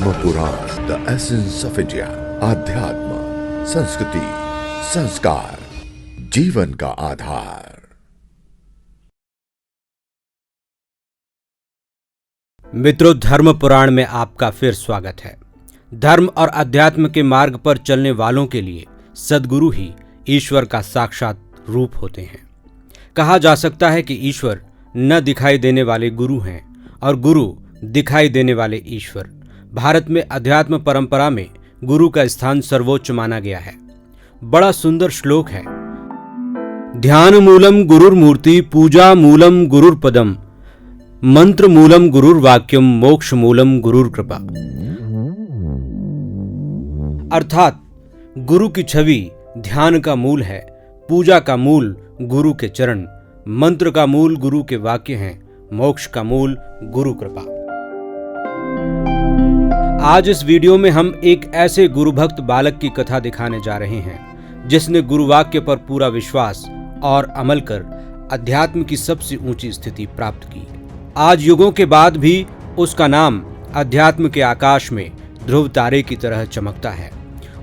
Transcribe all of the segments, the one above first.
धर्म पुराण, the essence of India. आध्यात्म, संस्कृति, संस्कार, जीवन का आधार। मित्रों, धर्म पुराण में आपका फिर स्वागत है। धर्म और अध्यात्म के मार्ग पर चलने वालों के लिए सद्गुरु ही ईश्वर का साक्षात रूप होते हैं। कहा जा सकता है कि ईश्वर न दिखाई देने वाले गुरु हैं और गुरु दिखाई देने वाले ईश्वर। भारत में अध्यात्म परंपरा में गुरु का स्थान सर्वोच्च माना गया है। बड़ा सुंदर श्लोक है। ध्यान मूलम गुरुर्मूर्ति, पूजा मूलम गुरुर्पदम, मंत्र मूलम गुरुर्वाक्यम, मोक्ष मूलम गुरुर्कृपा। अर्थात गुरु की छवि ध्यान का मूल है, पूजा का मूल गुरु के चरण, मंत्र का मूल गुरु के वाक्य हैं, मोक्ष का मूल गुरु कृपा। आज इस वीडियो में हम एक ऐसे गुरु भक्त बालक की कथा दिखाने जा रहे हैं जिसने गुरु वाक्य पर पूरा विश्वास और अमल कर अध्यात्म की सबसे ऊंची स्थिति प्राप्त की। आज युगों के बाद भी उसका नाम अध्यात्म के आकाश में ध्रुव तारे की तरह चमकता है।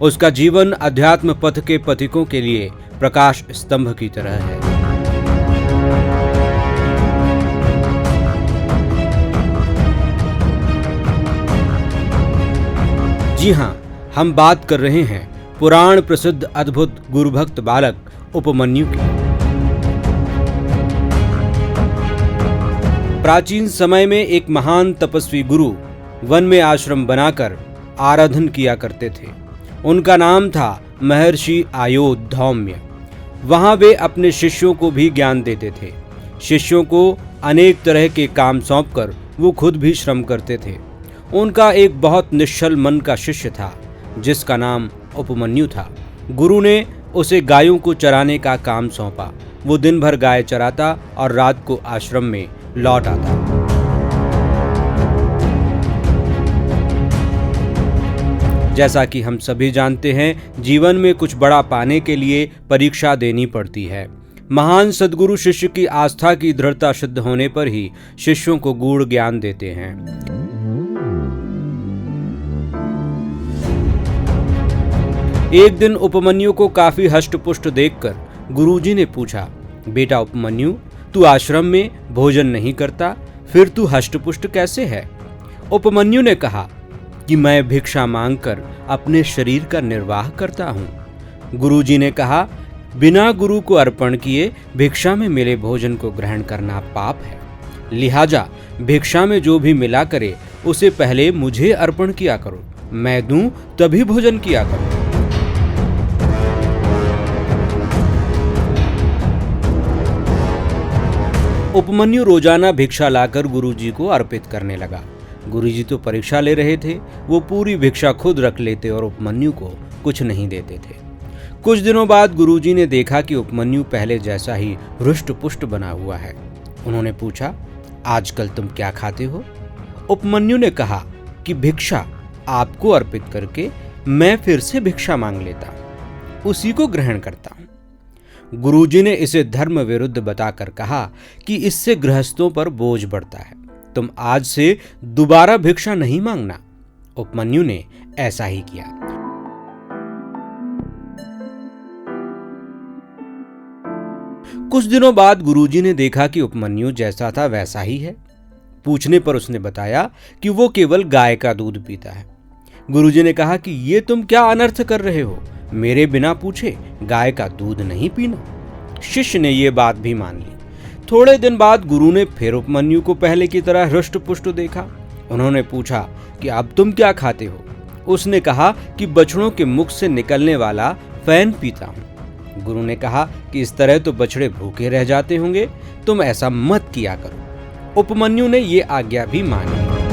उसका जीवन अध्यात्म पथ के पथिकों के लिए प्रकाश स्तंभ की तरह है। जी हाँ, हम बात कर रहे हैं पुराण प्रसिद्ध अद्भुत गुरुभक्त बालक उपमन्यु की। प्राचीन समय में एक महान तपस्वी गुरु वन में आश्रम बनाकर आराधन किया करते थे। उनका नाम था महर्षि आयोधौम्य। वहां वे अपने शिष्यों को भी ज्ञान देते थे। शिष्यों को अनेक तरह के काम सौंपकर वो खुद भी श्रम करते थे। उनका एक बहुत निश्चल मन का शिष्य था जिसका नाम उपमन्यु था। गुरु ने उसे गायों को चराने का काम सौंपा। वो दिन भर गाय चराता और रात को आश्रम में लौट आता। जैसा कि हम सभी जानते हैं, जीवन में कुछ बड़ा पाने के लिए परीक्षा देनी पड़ती है। महान सद्गुरु शिष्य की आस्था की दृढ़ता सिद्ध होने पर ही शिष्यों को गूढ़ ज्ञान देते हैं। एक दिन उपमन्यु को काफी हष्ट-पुष्ट देखकर गुरुजी ने पूछा, बेटा उपमन्यु, तू आश्रम में भोजन नहीं करता, फिर तू हष्ट-पुष्ट कैसे है? उपमन्यु ने कहा कि मैं भिक्षा मांगकर अपने शरीर का निर्वाह करता हूँ। गुरुजी ने कहा, बिना गुरु को अर्पण किए भिक्षा में मिले भोजन को ग्रहण करना पाप है। लिहाजा भिक्षा में जो भी मिला करे उसे पहले मुझे अर्पण किया करो, मैं दूं तभी भोजन किया करो। उपमन्यु रोजाना भिक्षा लाकर गुरुजी को अर्पित करने लगा। गुरुजी तो परीक्षा ले रहे थे। वो पूरी भिक्षा खुद रख लेते और उपमन्यु को कुछ नहीं देते थे। कुछ दिनों बाद गुरुजी ने देखा कि उपमन्यु पहले जैसा ही हृष्ट-पुष्ट बना हुआ है। उन्होंने पूछा, आजकल तुम क्या खाते हो? उपमन्यु ने कहा कि भिक्षा आपको अर्पित करके मैं फिर से भिक्षा मांग लेता, उसी को ग्रहण करता हूं। गुरुजी ने इसे धर्म विरुद्ध बताकर कहा कि इससे गृहस्थों पर बोझ बढ़ता है। तुम आज से दोबारा भिक्षा नहीं मांगना। उपमन्यु ने ऐसा ही किया। कुछ दिनों बाद गुरुजी ने देखा कि उपमन्यु जैसा था वैसा ही है। पूछने पर उसने बताया कि वो केवल गाय का दूध पीता है। गुरुजी ने कहा कि ये तुम क्या अनर्थ कर रहे हो, मेरे बिना पूछे गाय का दूध नहीं पीना। शिष्य ने ये बात भी मान ली। थोड़े दिन बाद गुरु ने फिर उपमन्यु को पहले की तरह हृष्ट-पुष्ट देखा। उन्होंने पूछा कि अब तुम क्या खाते हो? उसने कहा कि बछड़ों के मुख से निकलने वाला फैन पीता हूं। गुरु ने कहा कि इस तरह तो बछड़े भूखे रह जाते होंगे, तुम ऐसा मत किया करो। उपमन्यु ने ये आज्ञा भी मान ली।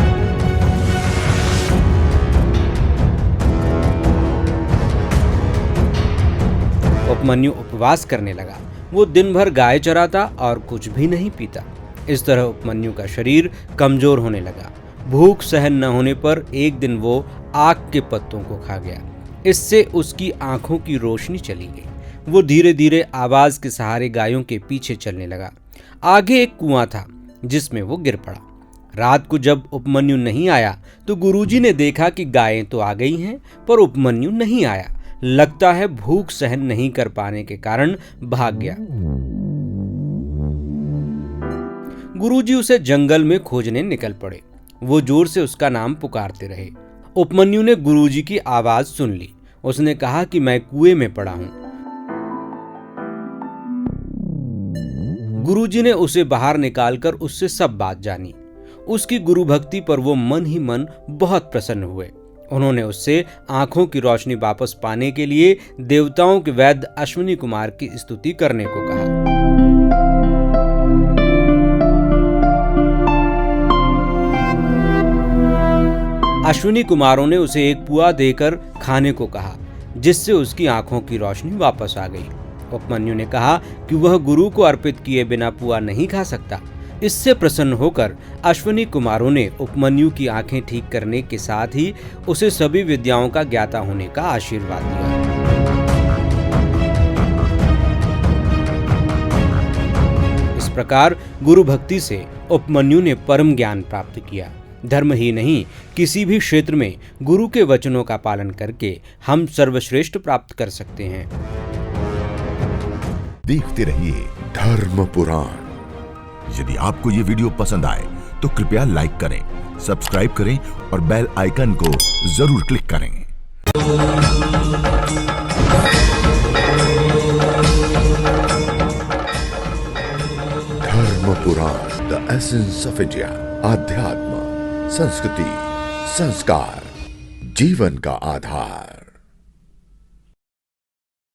उपमन्यु उपवास करने लगा। वो दिन भर गाय चराता और कुछ भी नहीं पीता। इस तरह उपमन्यु का शरीर कमजोर होने लगा। भूख सहन न होने पर एक दिन वो आक के पत्तों को खा गया। इससे उसकी आंखों की रोशनी चली गई। वो धीरे धीरे आवाज के सहारे गायों के पीछे चलने लगा। आगे एक कुआं था जिसमें वो गिर पड़ा। रात को जब उपमन्यु नहीं आया तो गुरुजी ने देखा कि गायें तो आ गई हैं, पर उपमन्यु नहीं आया। लगता है भूख सहन नहीं कर पाने के कारण भाग गया। गुरुजी उसे जंगल में खोजने निकल पड़े। वो जोर से उसका नाम पुकारते रहे। उपमन्यु ने गुरुजी की आवाज सुन ली। उसने कहा कि मैं कुएं में पड़ा हूं। गुरुजी ने उसे बाहर निकालकर उससे सब बात जानी। उसकी गुरु भक्ति पर वो मन ही मन बहुत प्रसन्न हुए। उन्होंने उससे आंखों की रोशनी वापस पाने के लिए देवताओं के वैद्य अश्विनी कुमार की स्तुति करने को कहा। अश्विनी कुमारों ने उसे एक पुआ देकर खाने को कहा, जिससे उसकी आंखों की रोशनी वापस आ गई। उपमन्यु ने कहा कि वह गुरु को अर्पित किए बिना पुआ नहीं खा सकता। इससे प्रसन्न होकर अश्विनी कुमारों ने उपमन्यु की आंखें ठीक करने के साथ ही उसे सभी विद्याओं का ज्ञाता होने का आशीर्वाद दिया। इस प्रकार गुरु भक्ति से उपमन्यु ने परम ज्ञान प्राप्त किया। धर्म ही नहीं, किसी भी क्षेत्र में गुरु के वचनों का पालन करके हम सर्वश्रेष्ठ प्राप्त कर सकते हैं। देखते रहिए धर्म पुराण। यदि आपको ये वीडियो पसंद आए तो कृपया लाइक करें, सब्सक्राइब करें और बेल आइकन को जरूर क्लिक करें। धर्म पुराण, द एसेंस ऑफ इंडिया। आध्यात्म, संस्कृति, संस्कार, जीवन का आधार।